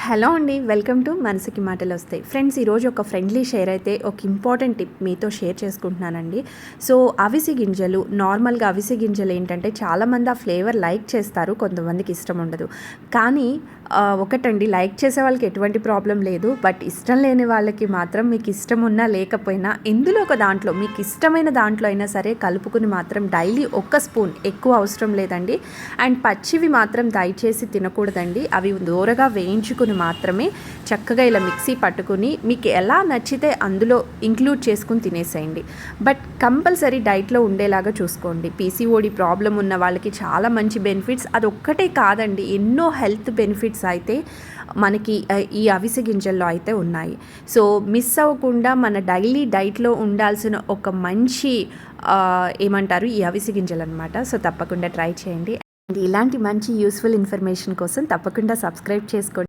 Hello అండి, welcome to మనసుకి మాటలు వస్తాయి. ఫ్రెండ్స్, ఈరోజు ఒక ఫ్రెండ్లీ షేర్ అయితే ఒక ఇంపార్టెంట్ టిప్ మీతో షేర్ చేసుకుంటున్నానండి. సో అవిసె గింజలు, నార్మల్గా అవిసె గింజలు ఏంటంటే చాలామంది ఆ ఫ్లేవర్ లైక్ చేస్తారు, కొంతమందికి ఇష్టం ఉండదు. కానీ ఒకటండి, లైక్ చేసే వాళ్ళకి ఎటువంటి ప్రాబ్లం లేదు. బట్ ఇష్టం లేని వాళ్ళకి మాత్రం మీకు ఇష్టం ఉన్నా లేకపోయినా ఎందులో ఒక దాంట్లో మీకు ఇష్టమైన దాంట్లో అయినా సరే కలుపుకుని మాత్రం డైలీ ఒక్క స్పూన్, ఎక్కువ అవసరం లేదండి. అండ్ పచ్చివి మాత్రం దయచేసి తినకూడదండి. అవి దూరగా వేయించుకుని మాత్రమే చక్కగా ఇలా మిక్సీ పట్టుకుని మీకు ఎలా నచ్చితే అందులో ఇంక్లూడ్ చేసుకుని తినేసేయండి. బట్ కంపల్సరీ డైట్లో ఉండేలాగా చూసుకోండి. పీసీఓడి ప్రాబ్లం ఉన్న వాళ్ళకి చాలా మంచి బెనిఫిట్స్, అదొక్కటే కాదండి, ఎన్నో హెల్త్ బెనిఫిట్స్ అయితే మనకి ఈ అవిసె గింజల్లో అయితే ఉన్నాయి. సో మిస్ అవ్వకుండా మన డైలీ డైట్లో ఉండాల్సిన ఒక మంచి ఏమంటారు ఈ అవిసె గింజలు అనమాట. సో తప్పకుండా ట్రై చేయండి. ఇలాంటి మంచి యూస్ఫుల్ ఇన్ఫర్మేషన్ కోసం తప్పకుండా సబ్స్క్రైబ్ చేసుకోండి.